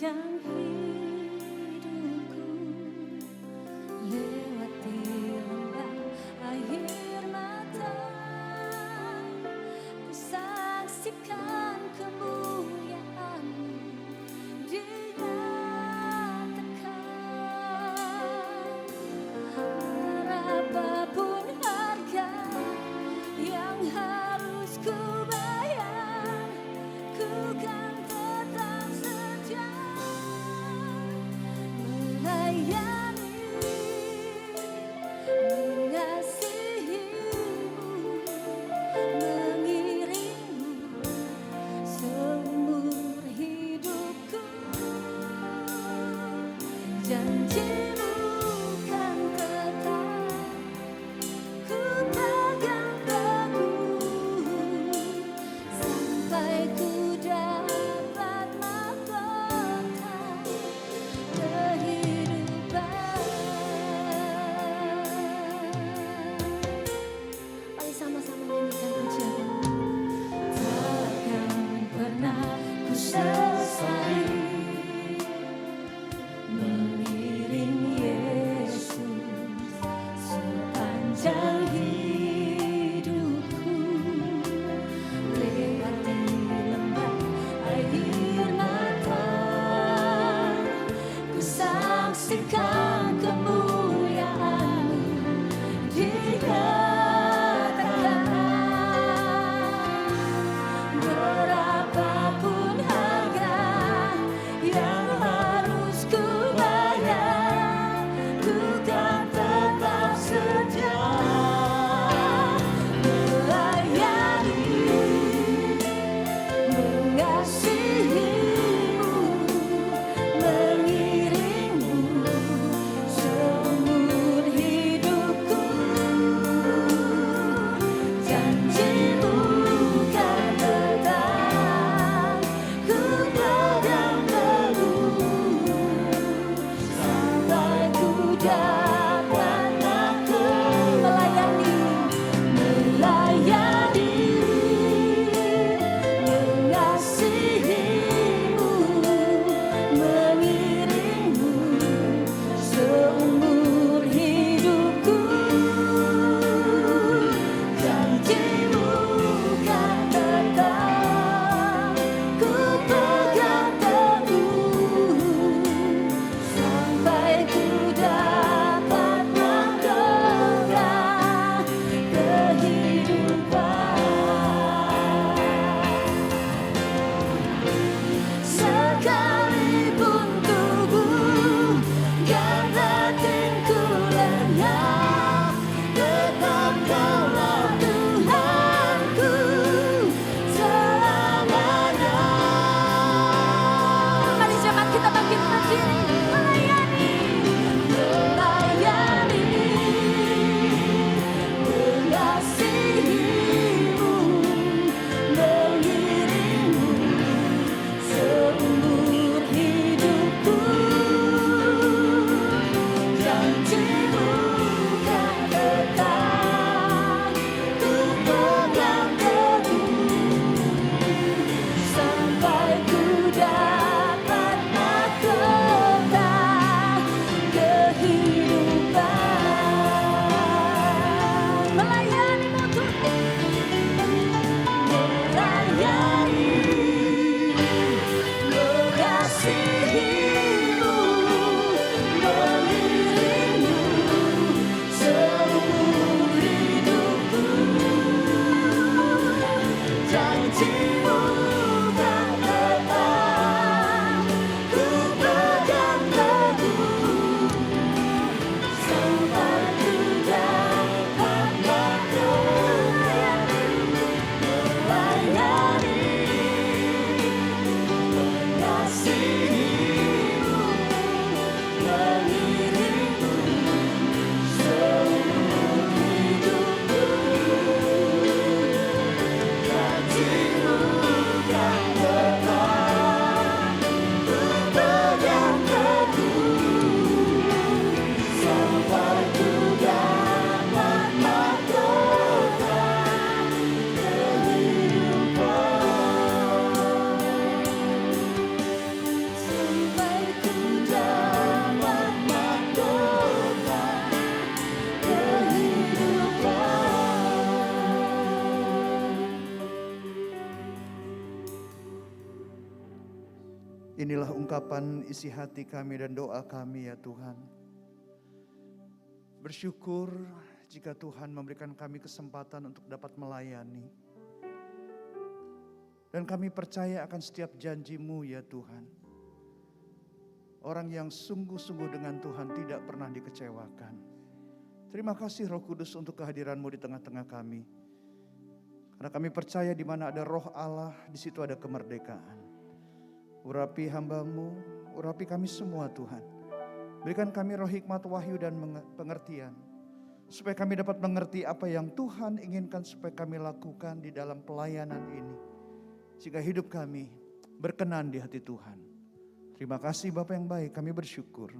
sepanjang hidupku, lewati lembah air mata, ku saksikan kemuliaan-Mu dinyatakan. Berapapun harga yang harus ku bayar, ku kan tetap setia melayani, mengasihi-Mu, mengiring-Mu seumur hidupku. Janji-Mu kan tetap ku pegang teguh, sampai ku dapat mahkota kehidupan. Mari sama-sama nyanyikan pujian. Takkan pernah ku sesali mengiring Yesus sepanjang hidupku, lewati lembah air mata, ku saksikan kemuliaan-Mu dinyatakan. Berapapun harga Inilah ungkapan isi hati kami dan doa kami ya Tuhan. Bersyukur jika Tuhan memberikan kami kesempatan untuk dapat melayani. Dan kami percaya akan setiap janji-Mu ya Tuhan. Orang yang sungguh-sungguh dengan Tuhan tidak pernah dikecewakan. Terima kasih Roh Kudus untuk kehadiran-Mu di tengah-tengah kami. Karena kami percaya di mana ada Roh Allah, di situ ada kemerdekaan. Urapi hamba-Mu, urapi kami semua Tuhan. Berikan kami roh hikmat, wahyu dan pengertian. Supaya kami dapat mengerti apa yang Tuhan inginkan supaya kami lakukan di dalam pelayanan ini. Sehingga hidup kami berkenan di hati Tuhan. Terima kasih Bapa yang baik, kami bersyukur.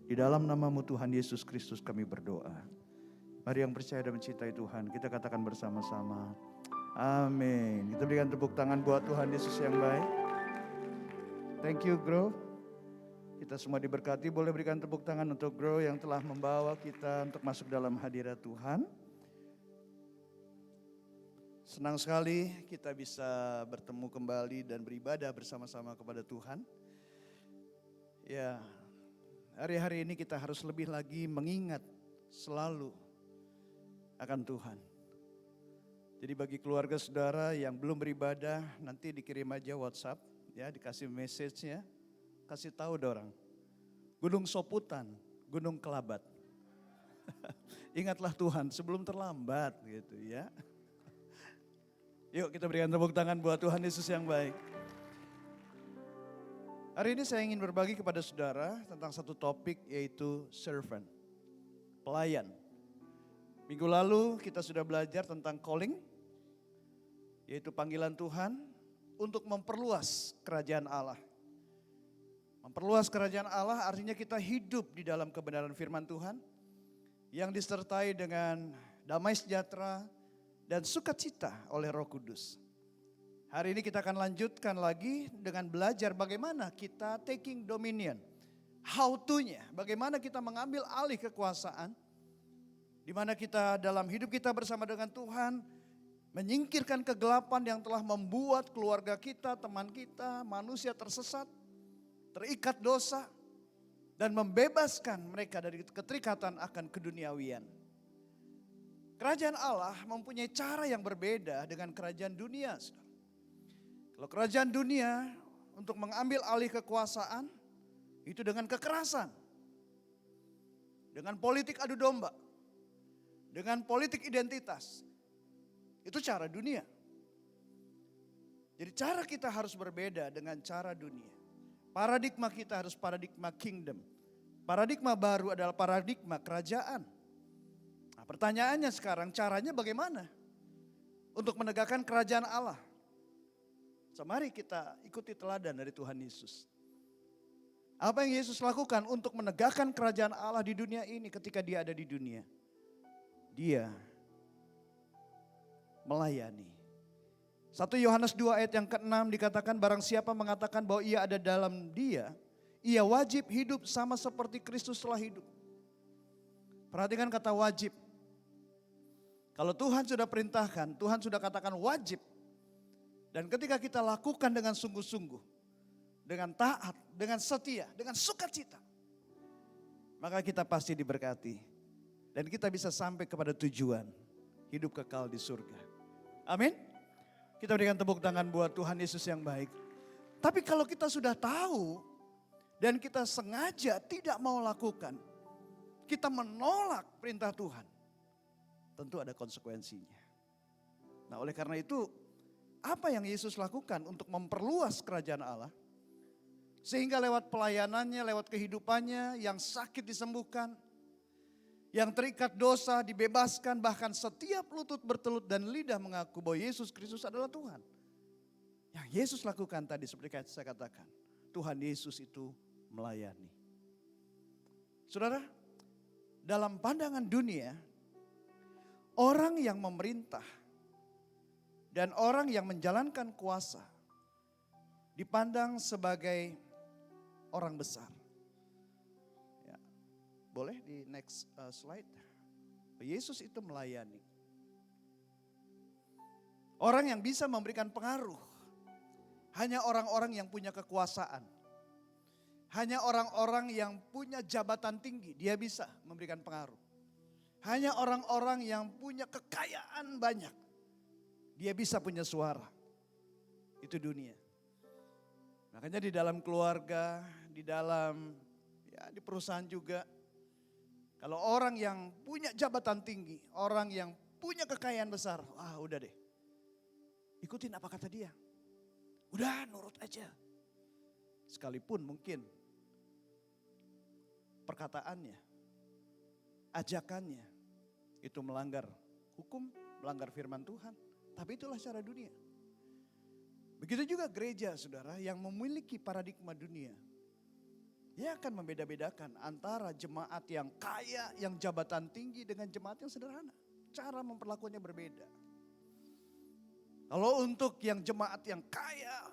Di dalam nama-Mu Tuhan Yesus Kristus kami berdoa. Mari yang percaya dan mencintai Tuhan, kita katakan bersama-sama. Amin. Kita berikan tepuk tangan buat Tuhan Yesus yang baik. Thank you Grow. Kita semua diberkati, boleh berikan tepuk tangan untuk Grow yang telah membawa kita untuk masuk dalam hadirat Tuhan. Senang sekali kita bisa bertemu kembali dan beribadah bersama-sama kepada Tuhan. Ya, hari-hari ini kita harus lebih lagi mengingat selalu akan Tuhan. Jadi bagi keluarga saudara yang belum beribadah, nanti dikirim aja WhatsApp, ya dikasih message-nya. Kasih tahu dorang, Gunung Soputan, Gunung Kelabat. Ingatlah Tuhan sebelum terlambat gitu ya. Yuk kita berikan tepuk tangan buat Tuhan Yesus yang baik. Hari ini saya ingin berbagi kepada saudara tentang satu topik yaitu servant, pelayan. Minggu lalu kita sudah belajar tentang calling, yaitu panggilan Tuhan untuk memperluas kerajaan Allah. Memperluas kerajaan Allah artinya kita hidup di dalam kebenaran firman Tuhan yang disertai dengan damai sejahtera dan sukacita oleh Roh Kudus. Hari ini kita akan lanjutkan lagi dengan belajar bagaimana kita taking dominion. How to-nya, bagaimana kita mengambil alih kekuasaan. Di mana kita dalam hidup kita bersama dengan Tuhan menyingkirkan kegelapan yang telah membuat keluarga kita, teman kita, manusia tersesat. Terikat dosa dan membebaskan mereka dari keterikatan akan keduniawian. Kerajaan Allah mempunyai cara yang berbeda dengan kerajaan dunia. Kalau kerajaan dunia untuk mengambil alih kekuasaan itu dengan kekerasan, dengan politik adu domba, dengan politik identitas. Itu cara dunia. Jadi cara kita harus berbeda dengan cara dunia. Paradigma kita harus paradigma kingdom. Paradigma baru adalah paradigma kerajaan. Nah, pertanyaannya sekarang caranya bagaimana untuk menegakkan kerajaan Allah? So, mari kita ikuti teladan dari Tuhan Yesus. Apa yang Yesus lakukan untuk menegakkan kerajaan Allah di dunia ini ketika dia ada di dunia? Dia melayani. 1 Yohanes 2 ayat yang ke-6 dikatakan barang siapa mengatakan bahwa ia ada dalam dia, ia wajib hidup sama seperti Kristus telah hidup. Perhatikan kata wajib. Kalau Tuhan sudah perintahkan, Tuhan sudah katakan wajib. Dan ketika kita lakukan dengan sungguh-sungguh, dengan taat, dengan setia, dengan sukacita, maka kita pasti diberkati. Dan kita bisa sampai kepada tujuan, hidup kekal di surga. Amin. Kita berikan tepuk tangan buat Tuhan Yesus yang baik. Tapi kalau kita sudah tahu dan kita sengaja tidak mau lakukan, kita menolak perintah Tuhan, tentu ada konsekuensinya. Nah, oleh karena itu, apa yang Yesus lakukan untuk memperluas kerajaan Allah? Sehingga lewat pelayanannya, lewat kehidupannya, yang sakit disembuhkan, yang terikat dosa dibebaskan, bahkan setiap lutut bertelut dan lidah mengaku bahwa Yesus Kristus adalah Tuhan. Yang Yesus lakukan tadi seperti saya katakan, Tuhan Yesus itu melayani. Saudara, dalam pandangan dunia, orang yang memerintah dan orang yang menjalankan kuasa dipandang sebagai orang besar. Boleh di next slide. Yesus itu melayani. Orang yang bisa memberikan pengaruh hanya orang-orang yang punya kekuasaan. Hanya orang-orang yang punya jabatan tinggi, dia bisa memberikan pengaruh. Hanya orang-orang yang punya kekayaan banyak, dia bisa punya suara. Itu dunia. Makanya di dalam keluarga, di dalam di perusahaan juga. Kalau orang yang punya jabatan tinggi, orang yang punya kekayaan besar, wah udah deh. Ikutin apa kata dia. Udah nurut aja. Sekalipun mungkin perkataannya, ajakannya itu melanggar hukum, melanggar firman Tuhan. Tapi itulah cara dunia. Begitu juga gereja saudara yang memiliki paradigma dunia. Dia akan membeda-bedakan antara jemaat yang kaya, yang jabatan tinggi dengan jemaat yang sederhana. Cara memperlakukannya berbeda. Kalau untuk yang jemaat yang kaya,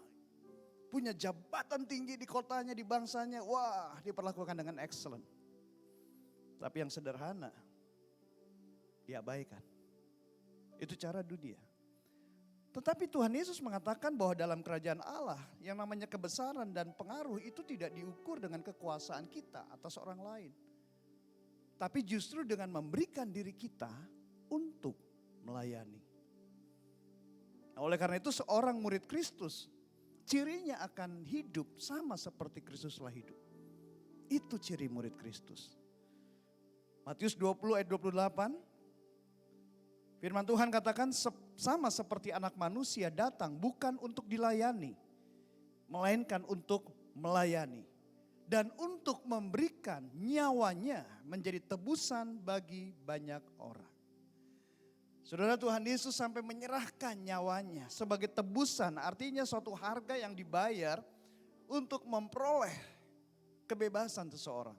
punya jabatan tinggi di kotanya, di bangsanya, wah diperlakukan dengan excellent. Tapi yang sederhana, diabaikan. Itu cara dunia. Tetapi Tuhan Yesus mengatakan bahwa dalam kerajaan Allah yang namanya kebesaran dan pengaruh itu tidak diukur dengan kekuasaan kita atas orang lain. Tapi justru dengan memberikan diri kita untuk melayani. Nah, oleh karena itu seorang murid Kristus cirinya akan hidup sama seperti Kristus telah hidup. Itu ciri murid Kristus. Matius 20 ayat 28. Firman Tuhan katakan sama seperti anak manusia datang bukan untuk dilayani. Melainkan untuk melayani. Dan untuk memberikan nyawanya menjadi tebusan bagi banyak orang. Saudara, Tuhan Yesus sampai menyerahkan nyawanya sebagai tebusan. Artinya suatu harga yang dibayar untuk memperoleh kebebasan seseorang.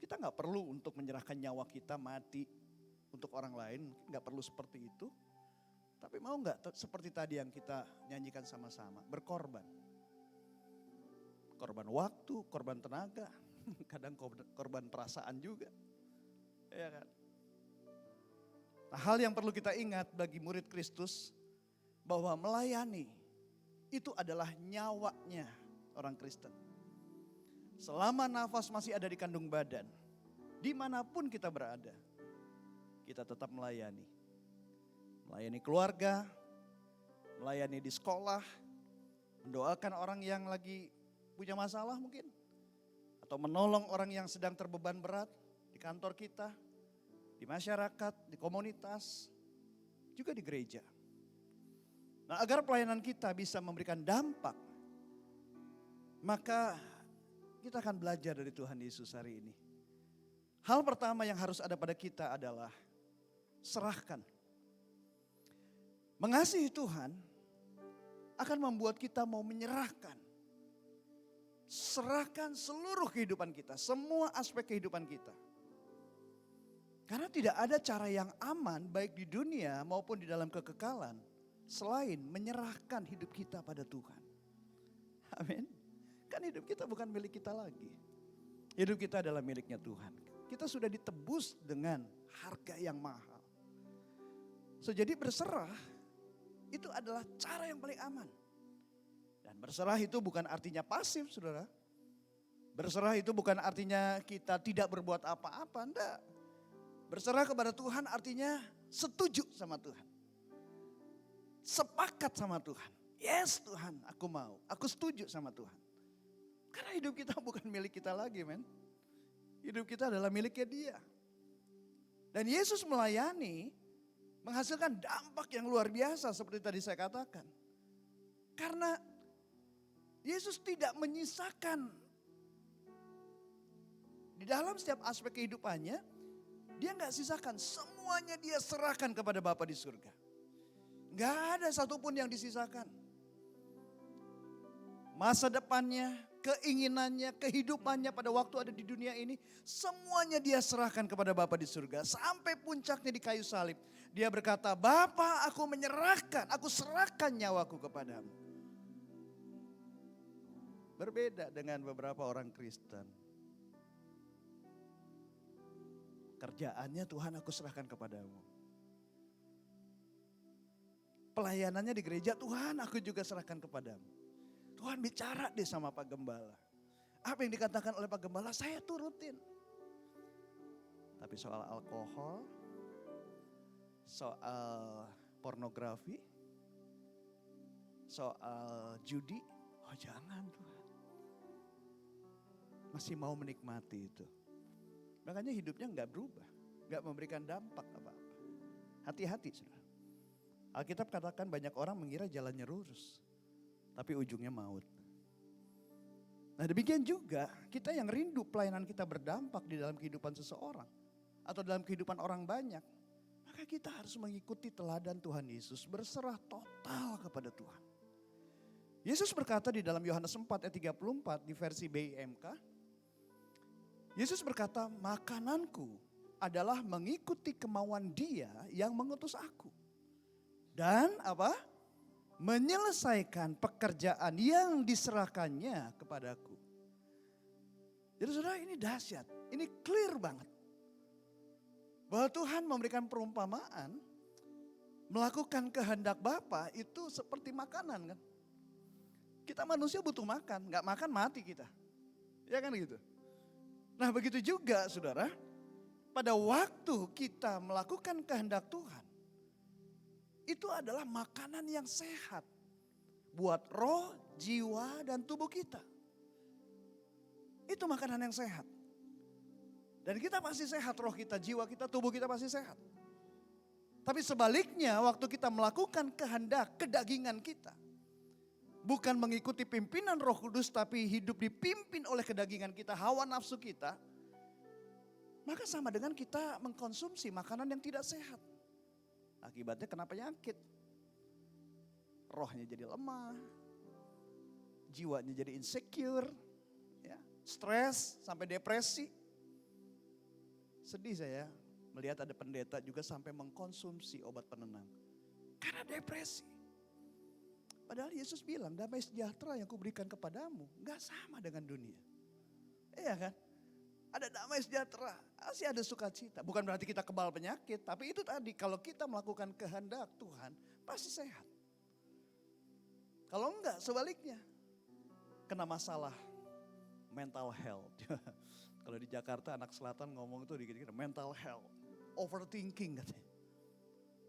Kita gak perlu untuk menyerahkan nyawa kita mati untuk orang lain. Gak perlu seperti itu. Tapi mau gak seperti tadi yang kita nyanyikan sama-sama. Berkorban. Korban waktu, korban tenaga. Kadang korban perasaan juga. Ya kan? Nah, hal yang perlu kita ingat bagi murid Kristus bahwa melayani itu adalah nyawanya orang Kristen. Selama nafas masih ada di kandung badan, dimanapun kita berada, kita tetap melayani. Melayani keluarga, melayani di sekolah, mendoakan orang yang lagi punya masalah mungkin. Atau menolong orang yang sedang terbeban berat di kantor kita. Di masyarakat, di komunitas, juga di gereja. Nah, agar pelayanan kita bisa memberikan dampak, maka kita akan belajar dari Tuhan Yesus hari ini. Hal pertama yang harus ada pada kita adalah serahkan. Mengasihi Tuhan akan membuat kita mau menyerahkan. Serahkan seluruh kehidupan kita, semua aspek kehidupan kita. Karena tidak ada cara yang aman baik di dunia maupun di dalam kekekalan selain menyerahkan hidup kita pada Tuhan. Amin. Kan hidup kita bukan milik kita lagi. Hidup kita adalah miliknya Tuhan. Kita sudah ditebus dengan harga yang mahal. Jadi berserah itu adalah cara yang paling aman. Dan berserah itu bukan artinya pasif, saudara. Berserah itu bukan artinya kita tidak berbuat apa-apa, enggak. Berserah kepada Tuhan artinya setuju sama Tuhan. Sepakat sama Tuhan. Yes Tuhan, aku mau. Aku setuju sama Tuhan. Karena hidup kita bukan milik kita lagi, men. Hidup kita adalah miliknya Dia. Dan Yesus melayani menghasilkan dampak yang luar biasa seperti tadi saya katakan. Karena Yesus tidak menyisakan di dalam setiap aspek kehidupannya. Dia gak sisakan, semuanya dia serahkan kepada Bapa di surga. Gak ada satupun yang disisakan. Masa depannya, keinginannya, kehidupannya pada waktu ada di dunia ini. Semuanya dia serahkan kepada Bapa di surga. Sampai puncaknya di kayu salib. Dia berkata, Bapa aku menyerahkan, aku serahkan nyawaku kepadamu. Berbeda dengan beberapa orang Kristen. Kerjaannya Tuhan aku serahkan kepadamu. Pelayanannya di gereja Tuhan aku juga serahkan kepadamu. Tuhan bicara deh sama Pak Gembala. Apa yang dikatakan oleh Pak Gembala saya turutin. Tapi soal alkohol, soal pornografi, soal judi, oh jangan Tuhan. Masih mau menikmati itu. Makanya hidupnya enggak berubah, enggak memberikan dampak apa-apa. Hati-hati saudara. Alkitab katakan banyak orang mengira jalannya lurus, tapi ujungnya maut. Nah demikian juga kita yang rindu pelayanan kita berdampak di dalam kehidupan seseorang atau dalam kehidupan orang banyak. Maka kita harus mengikuti teladan Tuhan Yesus, berserah total kepada Tuhan. Yesus berkata di dalam Yohanes 4 ayat 34 di versi BIMK. Yesus berkata, makananku adalah mengikuti kemauan Dia yang mengutus aku. Dan apa? Menyelesaikan pekerjaan yang diserahkannya kepadaku. Jadi saudara ini dahsyat, ini clear banget. Bahwa Tuhan memberikan perumpamaan, melakukan kehendak Bapa itu seperti makanan kan. Kita manusia butuh makan, gak makan mati kita. Ya kan gitu. Nah begitu juga saudara, pada waktu kita melakukan kehendak Tuhan, itu adalah makanan yang sehat buat roh, jiwa, dan tubuh kita. Itu makanan yang sehat. Dan kita pasti sehat, roh kita, jiwa kita, tubuh kita pasti sehat. Tapi sebaliknya waktu kita melakukan kehendak kedagingan kita, bukan mengikuti pimpinan Roh Kudus tapi hidup dipimpin oleh kedagingan kita, hawa nafsu kita, maka sama dengan kita mengkonsumsi makanan yang tidak sehat. Akibatnya kena penyakit. Rohnya jadi lemah. Jiwanya jadi insecure. Ya, stres sampai depresi. Sedih saya melihat ada pendeta juga sampai mengkonsumsi obat penenang. Karena depresi. Padahal Yesus bilang damai sejahtera yang kuberikan kepadamu gak sama dengan dunia. Iya kan? Ada damai sejahtera, masih ada sukacita. Bukan berarti kita kebal penyakit, tapi itu tadi kalau kita melakukan kehendak Tuhan pasti sehat. Kalau enggak sebaliknya, kena masalah mental health. Kalau di Jakarta anak selatan ngomong tuh dikit-dikit mental health, overthinking katanya.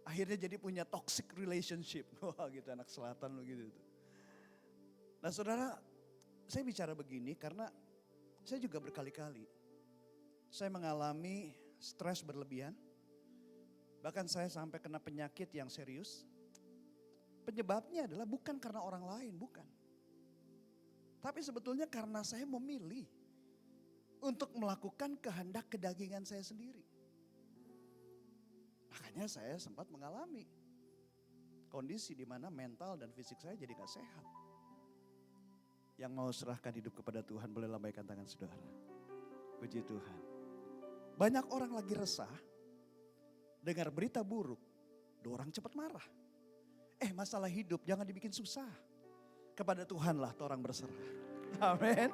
Akhirnya jadi punya toxic relationship. Wah gitu anak selatan begitu. Nah saudara, saya bicara begini karena saya juga berkali-kali saya mengalami stres berlebihan. Bahkan saya sampai kena penyakit yang serius. Penyebabnya adalah bukan karena orang lain, bukan. Tapi sebetulnya karena saya memilih untuk melakukan kehendak kedagingan saya sendiri. Makanya saya sempat mengalami kondisi di mana mental dan fisik saya jadi gak sehat. Yang mau serahkan hidup kepada Tuhan boleh lambaikan tangan saudara. Puji Tuhan. Banyak orang lagi resah, dengar berita buruk, orang cepat marah. Masalah hidup jangan dibikin susah. Kepada Tuhanlah orang berserah. Amin.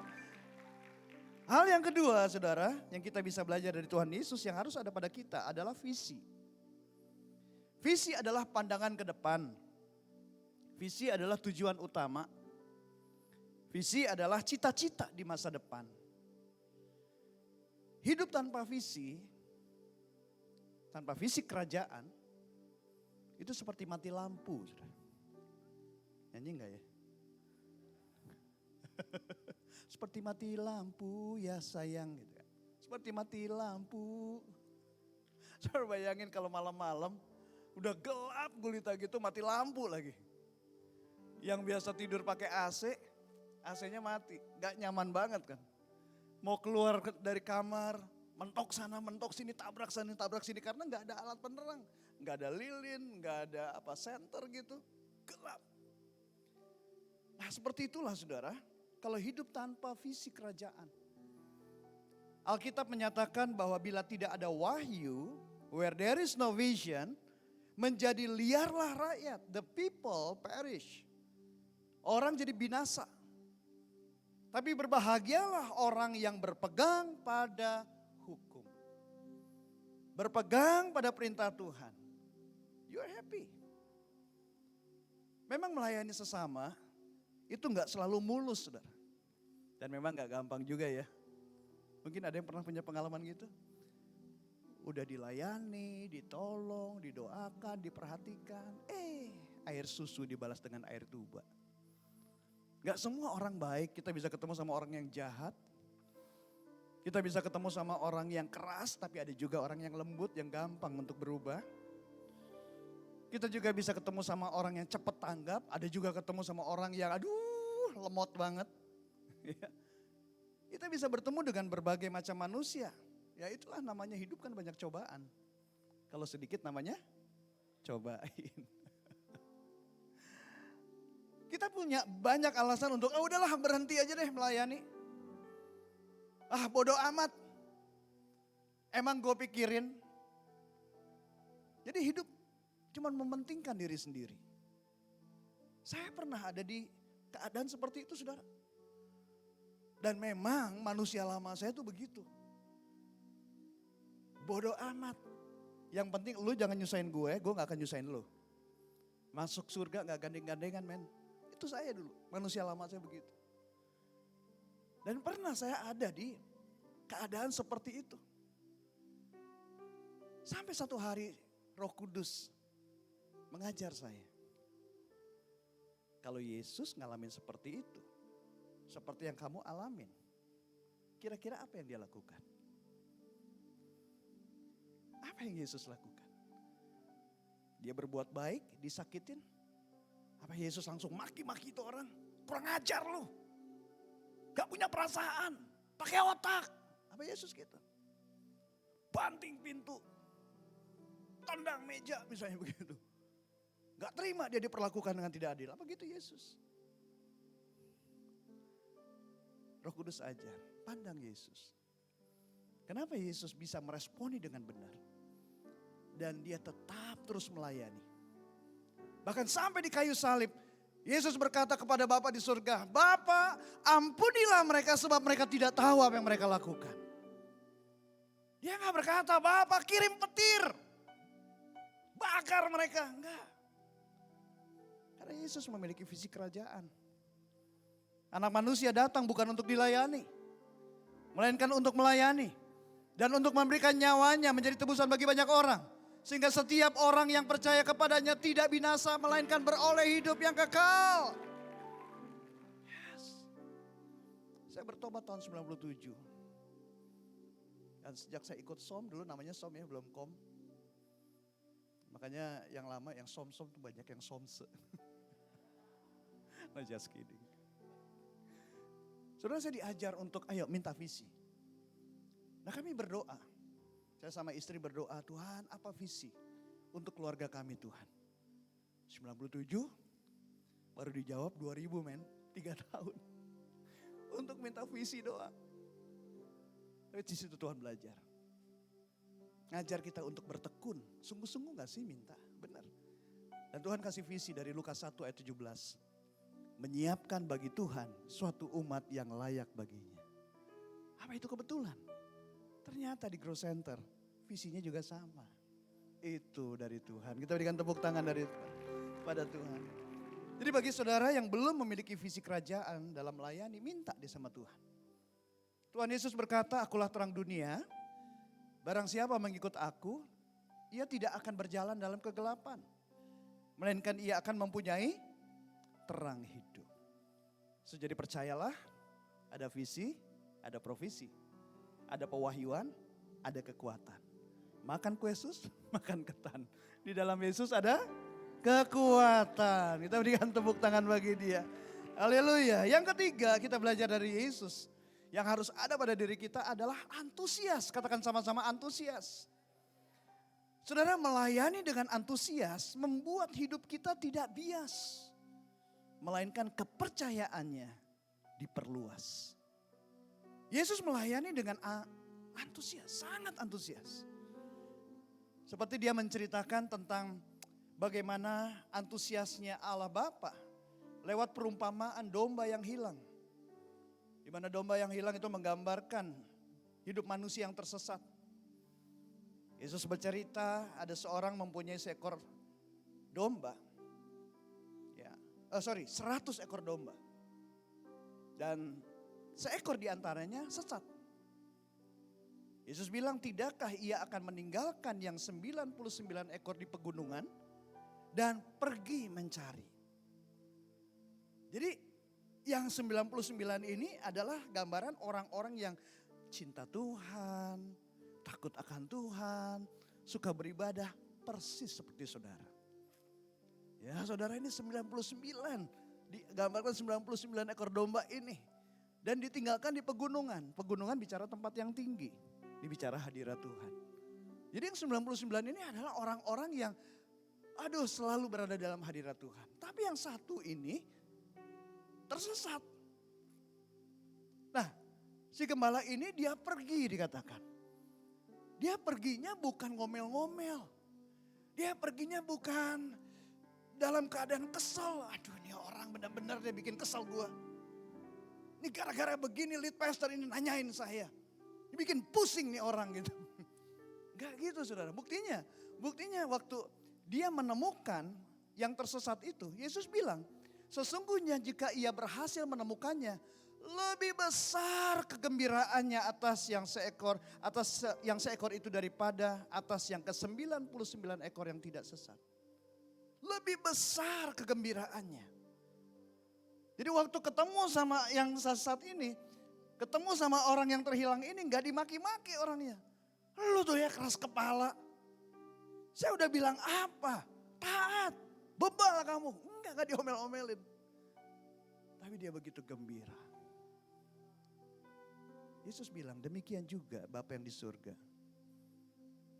Hal yang kedua saudara, yang kita bisa belajar dari Tuhan Yesus yang harus ada pada kita adalah visi. Visi adalah pandangan ke depan. Visi adalah tujuan utama. Visi adalah cita-cita di masa depan. Hidup tanpa visi kerajaan, itu seperti mati lampu. Nyanyi enggak ya? Seperti mati lampu ya sayang gitu kan. Seperti mati lampu. Saya bayangin kalau malam-malam udah gelap gulita gitu mati lampu lagi. Yang biasa tidur pakai AC, AC-nya mati. Gak nyaman banget kan. Mau keluar dari kamar, mentok sana, mentok sini, tabrak sini. Karena gak ada alat penerang. Gak ada lilin, gak ada senter gitu. Gelap. Nah seperti itulah saudara. Kalau hidup tanpa visi kerajaan. Alkitab menyatakan bahwa bila tidak ada wahyu, where there is no vision, menjadi liarlah rakyat. The people perish. Orang jadi binasa. Tapi berbahagialah orang yang berpegang pada hukum. Berpegang pada perintah Tuhan. You are happy. Memang melayani sesama itu nggak selalu mulus, saudara. Dan memang nggak gampang juga ya. Mungkin ada yang pernah punya pengalaman gitu. Udah dilayani, ditolong, didoakan, diperhatikan. Air susu dibalas dengan air tuba. Gak semua orang baik, kita bisa ketemu sama orang yang jahat. Kita bisa ketemu sama orang yang keras, tapi ada juga orang yang lembut, yang gampang untuk berubah. Kita juga bisa ketemu sama orang yang cepat tanggap, ada juga ketemu sama orang yang lemot banget. Kita bisa bertemu dengan berbagai macam manusia. Ya itulah namanya hidup, kan banyak cobaan. Kalau sedikit namanya cobain. Kita punya banyak alasan untuk, udahlah berhenti aja deh melayani. Bodoh amat. Emang gue pikirin. Jadi hidup cuma mementingkan diri sendiri. Saya pernah ada di keadaan seperti itu, saudara. Dan memang manusia lama saya tuh begitu. Bodoh amat. Yang penting lu jangan nyusahin gue gak akan nyusahin lu. Masuk surga gak gandeng-gandengan, men. Itu saya dulu, manusia lama saya begitu. Dan pernah saya ada di keadaan seperti itu. Sampai satu hari Roh Kudus mengajar saya. Kalau Yesus ngalamin seperti itu, seperti yang kamu alamin, kira-kira apa yang dia lakukan? Apa yang Yesus lakukan? Dia berbuat baik, disakitin. Apa Yesus langsung maki-maki itu orang? Kurang ajar lu. Gak punya perasaan. Pakai otak. Apa Yesus gitu? Banting pintu. Tendang meja misalnya begitu. Gak terima dia diperlakukan dengan tidak adil. Apa gitu Yesus? Roh Kudus ajar. Pandang Yesus. Kenapa Yesus bisa meresponi dengan benar? Dan dia tetap terus melayani. Bahkan sampai di kayu salib, Yesus berkata kepada Bapa di surga, Bapa, ampunilah mereka sebab mereka tidak tahu apa yang mereka lakukan. Dia gak berkata, Bapa kirim petir, bakar mereka. Enggak. Karena Yesus memiliki visi kerajaan. Anak manusia datang bukan untuk dilayani, melainkan untuk melayani. Dan untuk memberikan nyawanya menjadi tebusan bagi banyak orang. Sehingga setiap orang yang percaya kepadanya tidak binasa, melainkan beroleh hidup yang kekal. Yes. Saya bertobat tahun 97. Dan sejak saya ikut SOM, dulu namanya SOM ya, belum KOM. Makanya yang lama, yang SOM-SOM itu banyak yang SOMSE. No, just kidding. Saudara, saya diajar untuk ayo minta visi. Nah kami berdoa. Saya sama istri berdoa, Tuhan apa visi untuk keluarga kami Tuhan. 97 baru dijawab 2000 men, 3 tahun. Untuk minta visi doa. Tapi di situ Tuhan belajar. Ngajar kita untuk bertekun. Sungguh-sungguh gak sih minta? Benar. Dan Tuhan kasih visi dari Lukas 1 ayat 17. Menyiapkan bagi Tuhan suatu umat yang layak baginya. Apa itu kebetulan? Ternyata di Grow Center visinya juga sama. Itu dari Tuhan. Kita berikan tepuk tangan dari pada Tuhan. Jadi bagi saudara yang belum memiliki visi kerajaan dalam melayani, minta dia sama Tuhan. Tuhan Yesus berkata, akulah terang dunia. Barang siapa mengikut aku, ia tidak akan berjalan dalam kegelapan. Melainkan ia akan mempunyai terang hidup. So, jadi percayalah, ada visi, ada provisi. Ada pewahyuan, ada kekuatan. Makan kue sus, makan ketan. Di dalam Yesus ada kekuatan. Kita berikan tepuk tangan bagi dia. Haleluya. Yang ketiga kita belajar dari Yesus. Yang harus ada pada diri kita adalah antusias. Katakan sama-sama antusias. Saudara, melayani dengan antusias membuat hidup kita tidak bias. Melainkan kepercayaannya diperluas. Yesus melayani dengan antusias, sangat antusias. Seperti dia menceritakan tentang bagaimana antusiasnya Allah Bapa lewat perumpamaan domba yang hilang. Di mana domba yang hilang itu menggambarkan hidup manusia yang tersesat. Yesus bercerita ada seorang mempunyai seekor domba. 100 ekor domba. Dan seekor di antaranya sesat. Yesus bilang, tidakkah ia akan meninggalkan yang 99 ekor di pegunungan dan pergi mencari. Jadi yang 99 ini adalah gambaran orang-orang yang cinta Tuhan, takut akan Tuhan, suka beribadah persis seperti saudara. Ya saudara, ini 99, digambarkan 99 ekor domba ini. Dan ditinggalkan di pegunungan. Pegunungan bicara tempat yang tinggi, dibicara hadirat Tuhan. Jadi yang 99 ini adalah orang-orang yang selalu berada dalam hadirat Tuhan. Tapi yang satu ini tersesat. Nah, si gembala ini dia pergi dikatakan. Dia perginya bukan ngomel-ngomel. Dia perginya bukan dalam keadaan kesal. Aduh, ini orang benar-benar dia bikin kesal gua. Ini gara-gara begini lead pastor ini nanyain saya. Dia bikin pusing nih orang gitu. Enggak gitu saudara. Buktinya waktu dia menemukan yang tersesat itu, Yesus bilang, sesungguhnya jika ia berhasil menemukannya, lebih besar kegembiraannya atas yang seekor itu daripada atas yang ke-99 ekor yang tidak sesat. Lebih besar kegembiraannya. Jadi waktu ketemu sama yang sesat ini, ketemu sama orang yang terhilang ini, gak dimaki-maki orangnya. Lu tuh ya keras kepala. Saya udah bilang apa? Taat, bebal kamu. Enggak diomel-omelin. Tapi dia begitu gembira. Yesus bilang demikian juga Bapa yang di surga.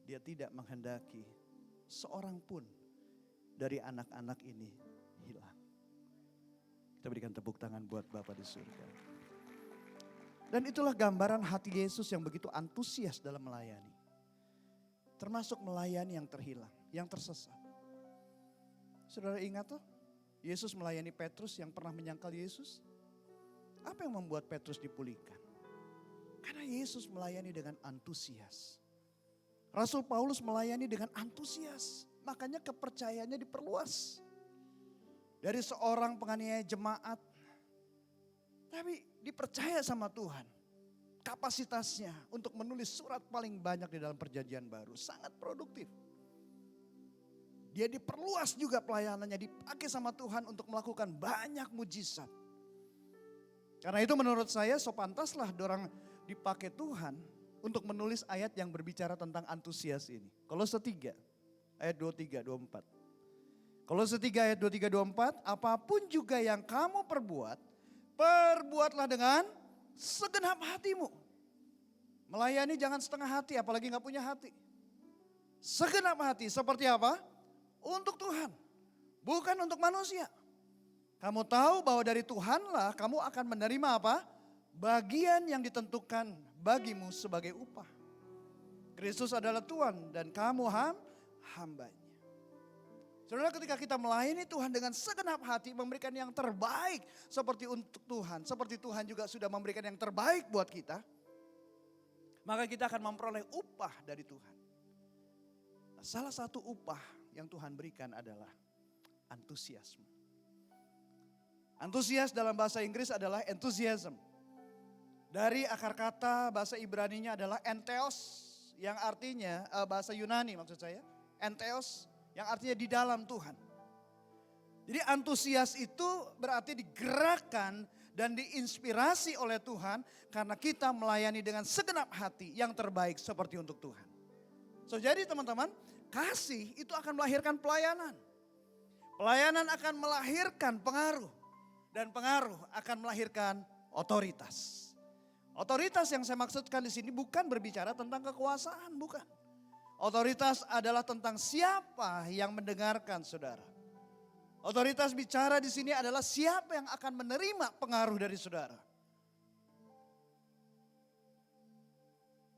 Dia tidak menghendaki seorang pun dari anak-anak ini hilang. Kita berikan tepuk tangan buat Bapa di surga. Dan itulah gambaran hati Yesus yang begitu antusias dalam melayani. Termasuk melayani yang terhilang, yang tersesat. Saudara ingat tuh, Yesus melayani Petrus yang pernah menyangkal Yesus. Apa yang membuat Petrus dipulihkan? Karena Yesus melayani dengan antusias. Rasul Paulus melayani dengan antusias. Makanya kepercayaannya diperluas. Dari seorang penganiaya jemaat. Tapi dipercaya sama Tuhan. Kapasitasnya untuk menulis surat paling banyak di dalam perjanjian baru. Sangat produktif. Dia diperluas juga pelayanannya, dipakai sama Tuhan untuk melakukan banyak mujizat. Karena itu menurut saya pantaslah dorang dipakai Tuhan untuk menulis ayat yang berbicara tentang antusias ini. Kolose 3 ayat 23, 24. Kolose 3 ayat 23, 24, apapun juga yang kamu perbuat, perbuatlah dengan segenap hatimu. Melayani jangan setengah hati, apalagi gak punya hati. Segenap hati seperti apa? Untuk Tuhan, bukan untuk manusia. Kamu tahu bahwa dari Tuhanlah kamu akan menerima apa? Bagian yang ditentukan bagimu sebagai upah. Kristus adalah Tuhan dan kamu hambanya. Saudara, ketika kita melayani Tuhan dengan segenap hati, memberikan yang terbaik seperti untuk Tuhan. Seperti Tuhan juga sudah memberikan yang terbaik buat kita. Maka kita akan memperoleh upah dari Tuhan. Nah, salah satu upah yang Tuhan berikan adalah antusiasme. Antusias dalam bahasa Inggris adalah enthusiasm. Dari akar kata bahasa Ibraninya adalah entheos, yang artinya bahasa Yunani maksud saya, entheos, yang artinya di dalam Tuhan. Jadi antusias itu berarti digerakkan dan diinspirasi oleh Tuhan karena kita melayani dengan segenap hati yang terbaik seperti untuk Tuhan. So jadi teman-teman, kasih itu akan melahirkan pelayanan. Pelayanan akan melahirkan pengaruh. Dan pengaruh akan melahirkan otoritas. Otoritas yang saya maksudkan di sini bukan berbicara tentang kekuasaan, bukan. Otoritas adalah tentang siapa yang mendengarkan saudara. Otoritas bicara di sini adalah siapa yang akan menerima pengaruh dari saudara.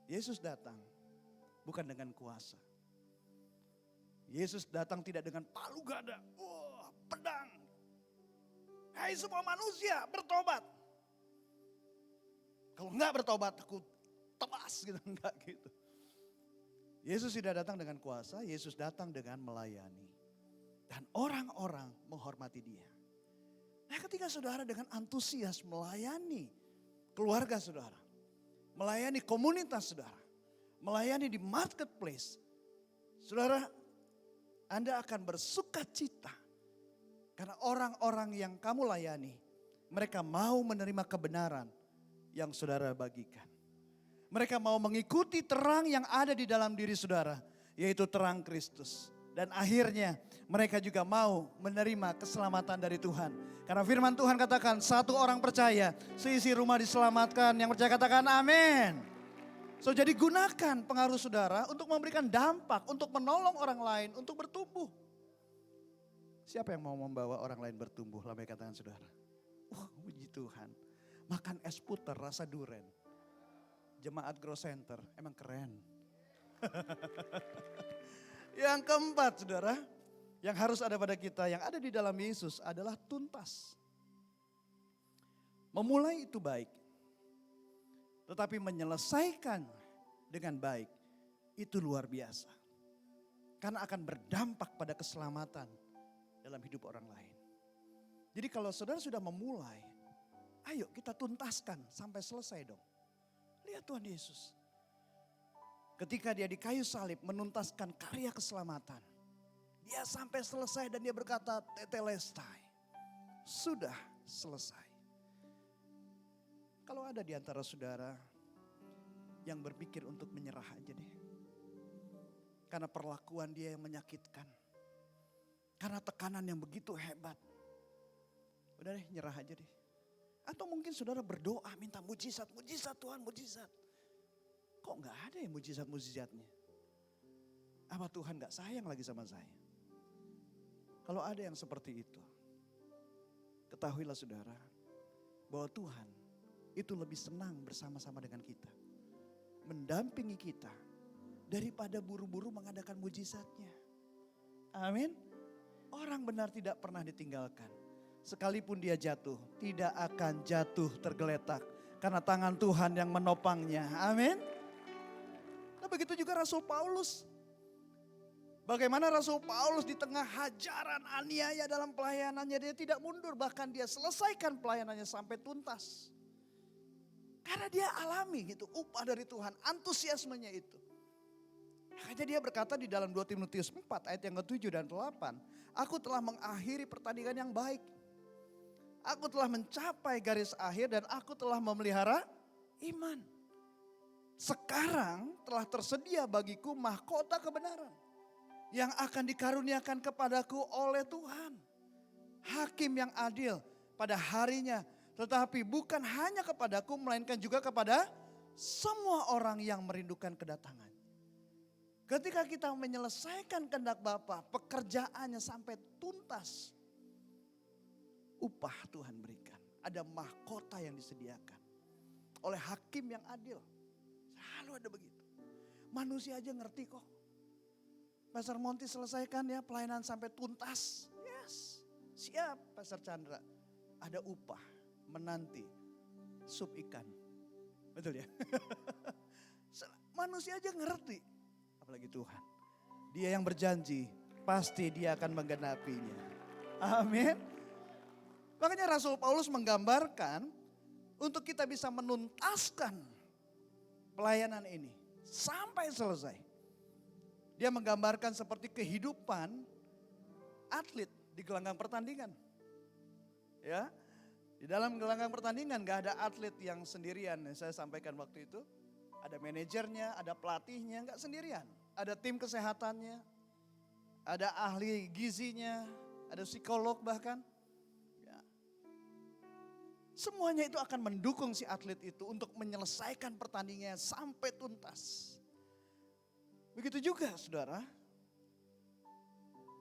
Yesus datang bukan dengan kuasa. Yesus datang tidak dengan palu gada, pedang. Hai semua manusia bertobat. Kalau enggak bertobat aku tebas gitu, enggak gitu. Yesus tidak datang dengan kuasa, Yesus datang dengan melayani. Dan orang-orang menghormati dia. Nah, ketika saudara dengan antusias melayani keluarga saudara, melayani komunitas saudara, melayani di marketplace, saudara, Anda akan bersuka cita. Karena orang-orang yang kamu layani, mereka mau menerima kebenaran yang saudara bagikan. Mereka mau mengikuti terang yang ada di dalam diri saudara, yaitu terang Kristus. Dan akhirnya mereka juga mau menerima keselamatan dari Tuhan. Karena firman Tuhan katakan, satu orang percaya, seisi rumah diselamatkan. Yang percaya katakan amin. So, jadi gunakan pengaruh saudara untuk memberikan dampak, untuk menolong orang lain, untuk bertumbuh. Siapa yang mau membawa orang lain bertumbuh? Lambai katakan saudara. Wah, puji Tuhan. Makan es puter rasa duren. Jemaat Grow Center, emang keren. Yang keempat saudara, yang harus ada pada kita, yang ada di dalam Yesus adalah tuntas. Memulai itu baik, tetapi menyelesaikan dengan baik itu luar biasa. Karena akan berdampak pada keselamatan dalam hidup orang lain. Jadi kalau saudara sudah memulai, ayo kita tuntaskan sampai selesai dong. Lihat Tuhan Yesus. Ketika dia di kayu salib menuntaskan karya keselamatan. Dia sampai selesai dan dia berkata tetelestai. Sudah selesai. Kalau ada di antara saudara yang berpikir untuk menyerah aja deh. Karena perlakuan dia yang menyakitkan. Karena tekanan yang begitu hebat. Udah deh nyerah aja deh. Atau mungkin saudara berdoa minta mujizat, mujizat Tuhan, mujizat. Kok gak ada ya mujizat-mujizatnya? Apa Tuhan gak sayang lagi sama saya? Kalau ada yang seperti itu, ketahuilah saudara, bahwa Tuhan itu lebih senang bersama-sama dengan kita. Mendampingi kita daripada buru-buru mengadakan mujizatnya. Amin. Orang benar tidak pernah ditinggalkan. Sekalipun dia jatuh, tidak akan jatuh tergeletak. Karena tangan Tuhan yang menopangnya. Amin. Nah, begitu juga Rasul Paulus. Bagaimana Rasul Paulus di tengah hajaran aniaya dalam pelayanannya, dia tidak mundur. Bahkan dia selesaikan pelayanannya sampai tuntas. Karena dia alami gitu, upah dari Tuhan, antusiasmenya itu. Makanya dia berkata di dalam 2 Timotius 4 ayat yang ke-7 dan 8. Aku telah mengakhiri pertandingan yang baik. Aku telah mencapai garis akhir dan aku telah memelihara iman. Sekarang telah tersedia bagiku mahkota kebenaran. Yang akan dikaruniakan kepadaku oleh Tuhan. Hakim yang adil pada harinya. Tetapi bukan hanya kepadaku melainkan juga kepada semua orang yang merindukan kedatangan. Ketika kita menyelesaikan kehendak Bapa, pekerjaannya sampai tuntas. Upah Tuhan berikan. Ada mahkota yang disediakan. Oleh hakim yang adil. Selalu ada begitu. Manusia aja ngerti kok. Pastor Monty selesaikan ya pelayanan sampai tuntas. Yes, siap Pastor Chandra. Ada upah menanti sup ikan. Betul ya? Manusia aja ngerti. Apalagi Tuhan. Dia yang berjanji pasti dia akan menggenapinya. Amin. Makanya Rasul Paulus menggambarkan untuk kita bisa menuntaskan pelayanan ini sampai selesai. Dia menggambarkan seperti kehidupan atlet di gelanggang pertandingan. Ya, di dalam gelanggang pertandingan gak ada atlet yang sendirian. Saya sampaikan waktu itu, ada manajernya, ada pelatihnya, gak sendirian. Ada tim kesehatannya, ada ahli gizinya, ada psikolog bahkan. Ya. Semuanya itu akan mendukung si atlet itu untuk menyelesaikan pertandingannya sampai tuntas. Begitu juga saudara,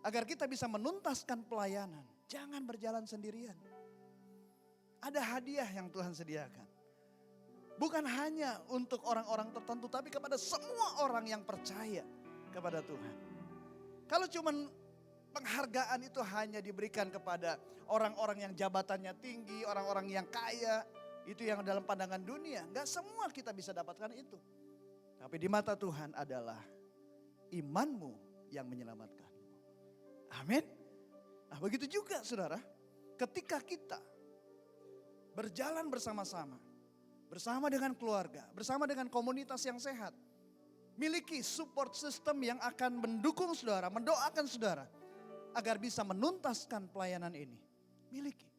agar kita bisa menuntaskan pelayanan, jangan berjalan sendirian. Ada hadiah yang Tuhan sediakan. Bukan hanya untuk orang-orang tertentu, tapi kepada semua orang yang percaya kepada Tuhan. Kalau cuman penghargaan itu hanya diberikan kepada orang-orang yang jabatannya tinggi, orang-orang yang kaya, itu yang dalam pandangan dunia. Enggak semua kita bisa dapatkan itu. Tapi di mata Tuhan adalah imanmu yang menyelamatkan. Amin. Nah begitu juga saudara, ketika kita berjalan bersama-sama, bersama dengan keluarga, bersama dengan komunitas yang sehat, miliki support system yang akan mendukung saudara, mendoakan saudara, agar bisa menuntaskan pelayanan ini. Miliki.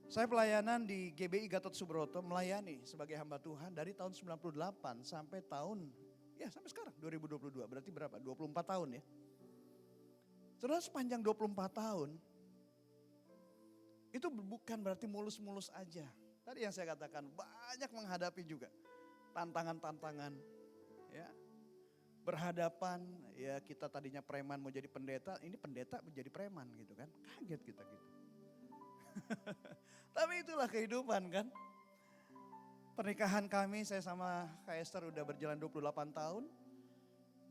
Saya pelayanan di GBI Gatot Subroto, melayani sebagai hamba Tuhan dari tahun 98 sampai sampai sekarang 2022, berarti berapa? 24 tahun ya. Saudara, sepanjang 24 tahun, itu bukan berarti mulus-mulus aja. Tadi yang saya katakan, banyak menghadapi juga tantangan-tantangan. Ya, berhadapan, ya kita tadinya preman mau jadi pendeta, ini pendeta menjadi preman gitu kan. Kaget kita gitu. Tapi itulah kehidupan kan. Pernikahan kami, saya sama Kak Esther udah berjalan 28 tahun.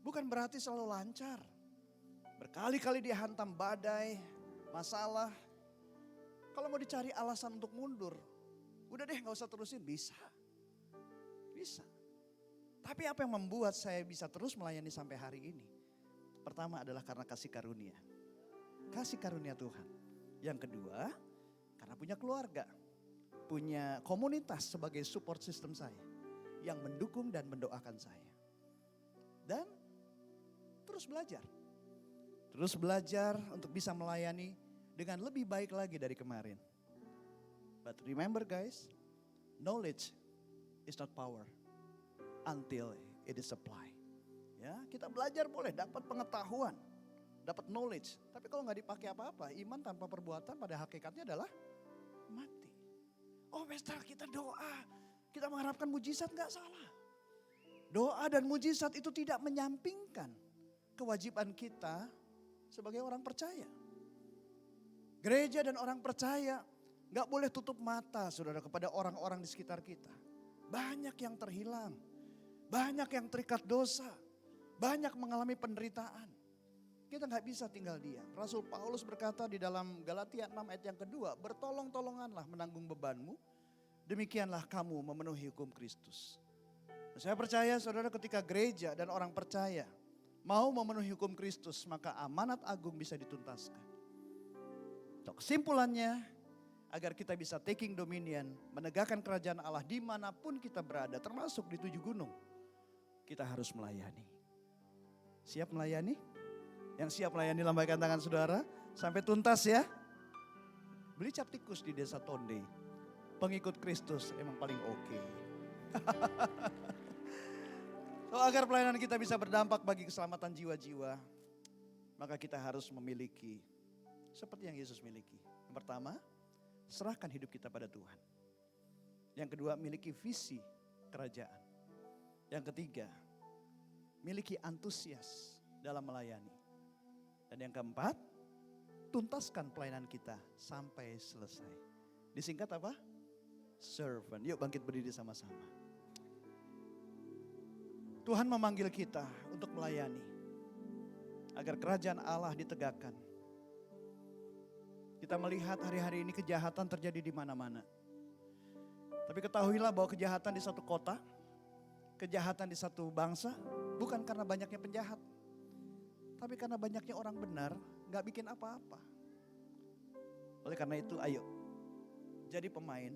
Bukan berarti selalu lancar. Berkali-kali dihantam badai, masalah. Kalau mau dicari alasan untuk mundur, udah deh gak usah terusin, bisa. Bisa. Tapi apa yang membuat saya bisa terus melayani sampai hari ini? Pertama adalah karena kasih karunia. Kasih karunia Tuhan. Yang kedua, karena punya keluarga. Punya komunitas sebagai support system saya. Yang mendukung dan mendoakan saya. Dan terus belajar. Terus belajar untuk bisa melayani dengan lebih baik lagi dari kemarin. But remember guys, knowledge is not power until it is applied. Ya, kita belajar boleh, dapat pengetahuan, dapat knowledge. Tapi kalau nggak dipakai apa-apa, iman tanpa perbuatan pada hakikatnya adalah mati. Oh Pastor, kita doa, kita mengharapkan mujizat, nggak salah. Doa dan mujizat itu tidak menyampingkan kewajiban kita sebagai orang percaya. Gereja dan orang percaya nggak boleh tutup mata saudara kepada orang-orang di sekitar kita. Banyak yang terhilang, banyak yang terikat dosa, banyak mengalami penderitaan. Kita nggak bisa tinggal diam. Rasul Paulus berkata di dalam Galatia 6 ayat yang kedua, bertolong-tolonganlah menanggung bebanmu, demikianlah kamu memenuhi hukum Kristus. Saya percaya saudara, ketika gereja dan orang percaya mau memenuhi hukum Kristus, maka amanat agung bisa dituntaskan. Kesimpulannya, agar kita bisa taking dominion, menegakkan kerajaan Allah dimanapun kita berada, termasuk di 7 gunung, kita harus melayani. Siap melayani? Yang siap melayani lambaikan tangan saudara sampai tuntas ya. Beli cap tikus di desa Tonde. Pengikut Kristus emang paling oke. So, agar pelayanan kita bisa berdampak bagi keselamatan jiwa-jiwa, maka kita harus memiliki seperti yang Yesus miliki. Yang pertama, serahkan hidup kita pada Tuhan. Yang kedua, miliki visi kerajaan. Yang ketiga, miliki antusias dalam melayani. Dan yang keempat, tuntaskan pelayanan kita sampai selesai. Disingkat apa? Servant. Yuk bangkit berdiri sama-sama. Tuhan memanggil kita untuk melayani, agar kerajaan Allah ditegakkan. Kita melihat hari-hari ini kejahatan terjadi di mana-mana. Tapi ketahuilah bahwa kejahatan di satu kota, kejahatan di satu bangsa, bukan karena banyaknya penjahat. Tapi karena banyaknya orang benar, gak bikin apa-apa. Oleh karena itu ayo, jadi pemain,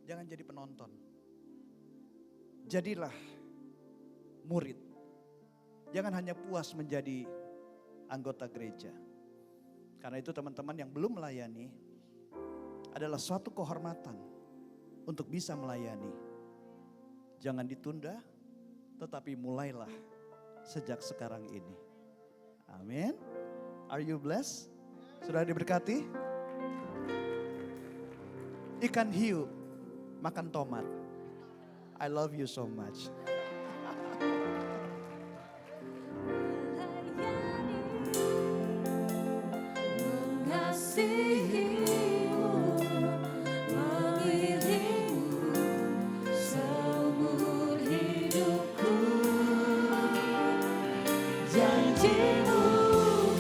jangan jadi penonton. Jadilah murid. Jangan hanya puas menjadi anggota gereja. Karena itu teman-teman yang belum melayani, adalah suatu kehormatan untuk bisa melayani. Jangan ditunda, tetapi mulailah sejak sekarang ini. Amin. Are you blessed? Sudah diberkati? Ikan hiu makan tomat. I love you so much. Mengasihimu, mengiringimu seumur hidupku. Janjimu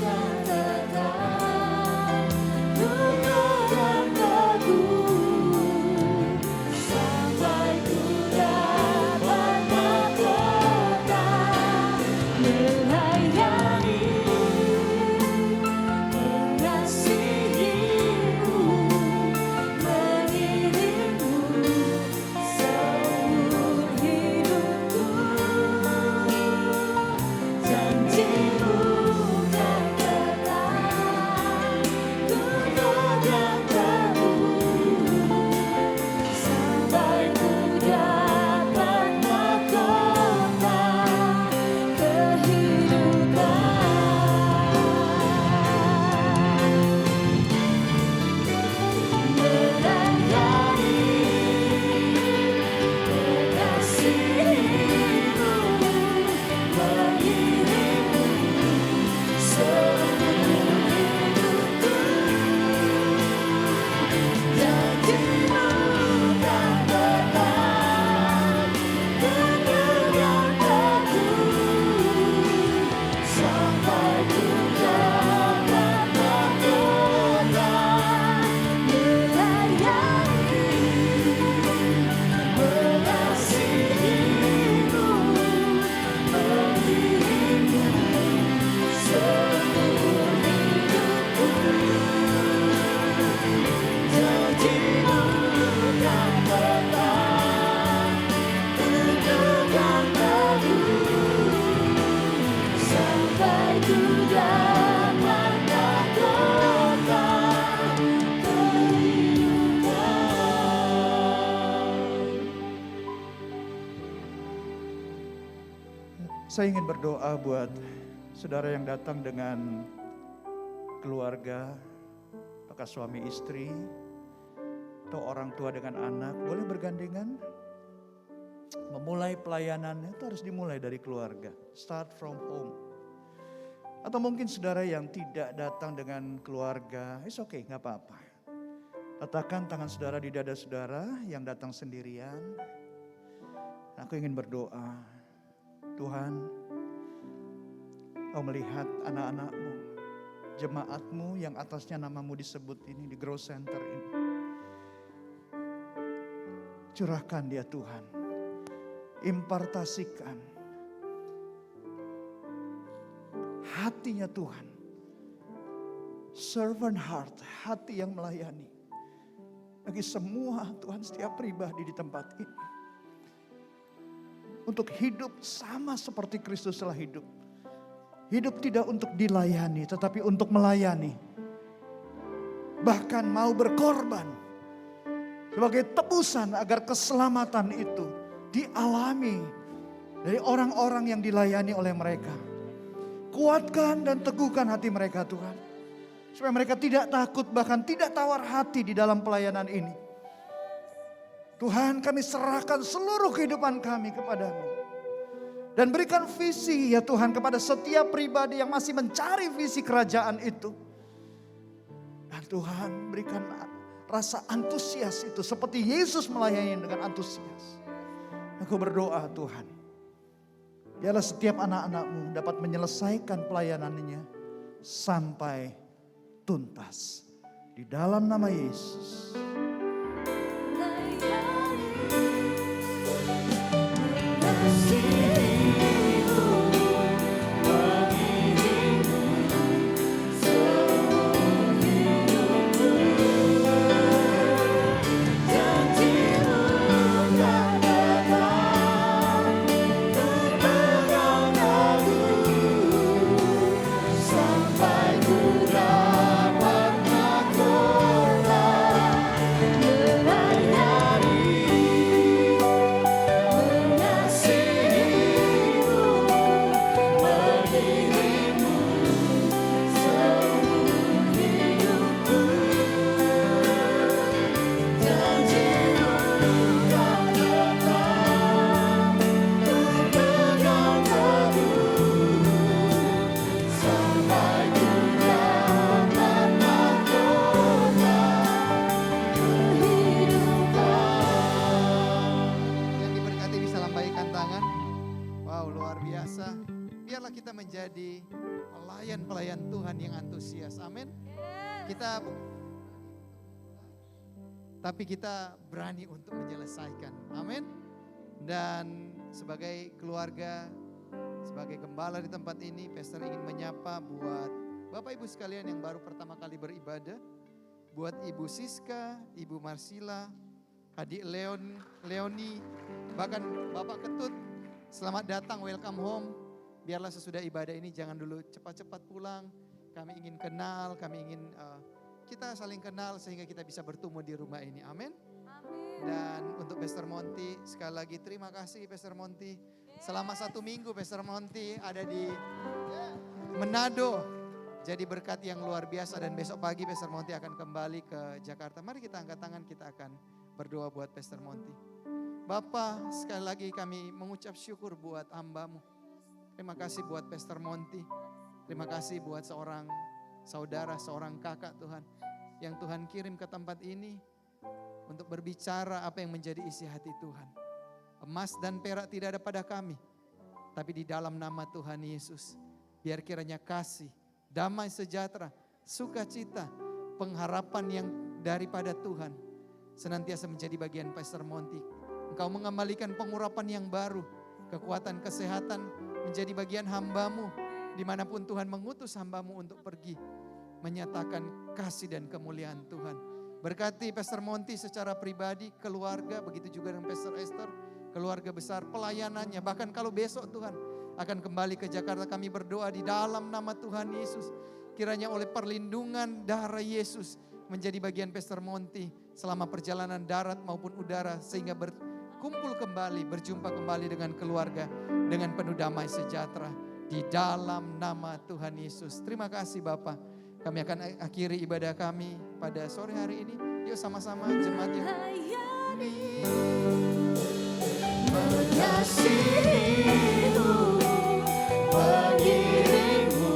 kan tetap, ku pegang teguh sampai ku dapat Saya ingin berdoa buat saudara yang datang dengan keluarga, apakah suami istri atau orang tua dengan anak, boleh bergandengan. Memulai pelayanan itu harus dimulai dari keluarga, start from home. Atau mungkin saudara yang tidak datang dengan keluarga, it's okay, gak apa-apa. Letakkan tangan saudara di dada saudara yang datang sendirian. Aku ingin berdoa, Tuhan, Kau melihat anak-anak-Mu, jemaat-Mu yang atasnya namamu disebut ini di Growth Center ini. Curahkan dia Tuhan, impartasikan hatinya Tuhan, servant heart, hati yang melayani. Bagi semua Tuhan setiap pribadi di tempat ini. Untuk hidup sama seperti Kristus telah hidup. Hidup tidak untuk dilayani, tetapi untuk melayani. Bahkan mau berkorban sebagai tebusan agar keselamatan itu dialami dari orang-orang yang dilayani oleh mereka. Kuatkan dan teguhkan hati mereka Tuhan. Supaya mereka tidak takut, bahkan tidak tawar hati di dalam pelayanan ini. Tuhan, kami serahkan seluruh kehidupan kami kepadamu. Dan berikan visi ya Tuhan kepada setiap pribadi yang masih mencari visi kerajaan itu. Dan Tuhan berikan rasa antusias itu seperti Yesus melayani dengan antusias. Aku berdoa Tuhan, biarlah setiap anak-anak-Mu dapat menyelesaikan pelayanannya sampai tuntas. Di dalam nama Yesus. Menjadi pelayan-pelayan Tuhan yang antusias. Amin. Tapi kita berani untuk menyelesaikan. Amin. Dan sebagai keluarga, sebagai gembala di tempat ini, Pastor ingin menyapa buat Bapak Ibu sekalian yang baru pertama kali beribadah, buat Ibu Siska, Ibu Marsila, Adik Leoni, bahkan Bapak Ketut, selamat datang, welcome home. Biarlah sesudah ibadah ini jangan dulu cepat-cepat pulang. Kami ingin kenal, kami ingin kita saling kenal sehingga kita bisa bertumbuh di rumah ini. Amin. Dan untuk Pastor Monty, sekali lagi terima kasih Pastor Monty. Selama 1 minggu Pastor Monty ada di Manado. Jadi berkat yang luar biasa dan besok pagi Pastor Monty akan kembali ke Jakarta. Mari kita angkat tangan, kita akan berdoa buat Pastor Monty. Bapak, sekali lagi kami mengucap syukur buat hamba-Mu. Terima kasih buat Pastor Monty. Terima kasih buat seorang saudara, seorang kakak Tuhan. Yang Tuhan kirim ke tempat ini untuk berbicara apa yang menjadi isi hati Tuhan. Emas dan perak tidak ada pada kami. Tapi di dalam nama Tuhan Yesus. Biar kiranya kasih, damai sejahtera, sukacita, pengharapan yang daripada Tuhan. Senantiasa menjadi bagian Pastor Monty. Engkau mengembalikan pengurapan yang baru. Kekuatan kesehatan menjadi bagian hamba-Mu, dimanapun Tuhan mengutus hamba-Mu untuk pergi, menyatakan kasih dan kemuliaan Tuhan. Berkati Pastor Monty secara pribadi, keluarga, begitu juga dengan Pastor Esther, keluarga besar, pelayanannya. Bahkan kalau besok Tuhan akan kembali ke Jakarta, kami berdoa di dalam nama Tuhan Yesus. Kiranya oleh perlindungan darah Yesus menjadi bagian Pastor Monty selama perjalanan darat maupun udara, sehingga kumpul kembali, berjumpa kembali dengan keluarga dengan penuh damai sejahtera di dalam nama Tuhan Yesus. Terima kasih Bapa. Kami akan akhiri ibadah kami pada sore hari ini. Yuk sama-sama jemaat yang mengasihimu, mengiringmu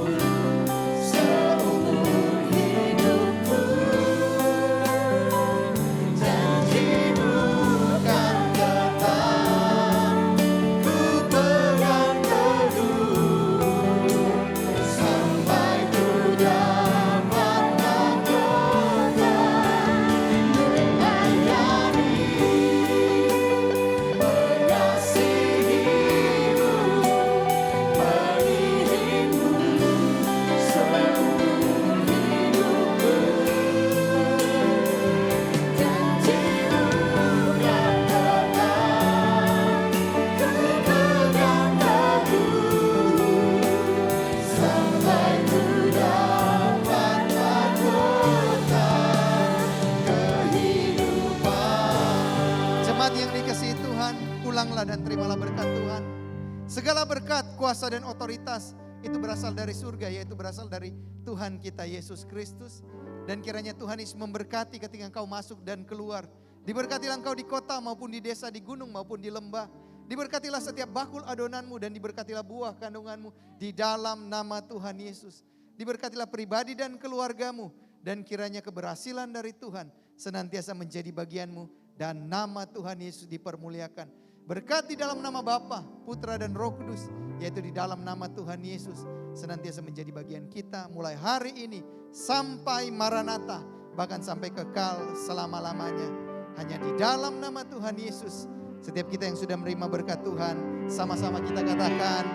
seumur hidupku. Janjimu kan tetap ku pegang teguh, sampai ku dapat mahkota melayani, mengasihimu, mengiringmu seumur hidupku. Janjimu kan tetap ku pegang teguh, sampai ku dapat mahkota kehidupan. Jemaat yang dikasihi Tuhan, pulanglah dan terimalah berkat Tuhan. Segala berkat, kuasa dan otoritas itu berasal dari surga, yaitu berasal dari Tuhan kita Yesus Kristus. Dan kiranya Tuhan Yesus memberkati ketika engkau masuk dan keluar. Diberkatilah engkau di kota maupun di desa, di gunung maupun di lembah. Diberkatilah setiap bakul adonanmu dan diberkatilah buah kandunganmu di dalam nama Tuhan Yesus. Diberkatilah pribadi dan keluargamu, dan kiranya keberhasilan dari Tuhan senantiasa menjadi bagianmu dan nama Tuhan Yesus dipermuliakan. Berkat di dalam nama Bapa, Putra dan Roh Kudus, yaitu di dalam nama Tuhan Yesus senantiasa menjadi bagian kita mulai hari ini sampai Maranatha, bahkan sampai kekal selama-lamanya. Hanya di dalam nama Tuhan Yesus. Setiap kita yang sudah menerima berkat Tuhan, sama-sama kita katakan,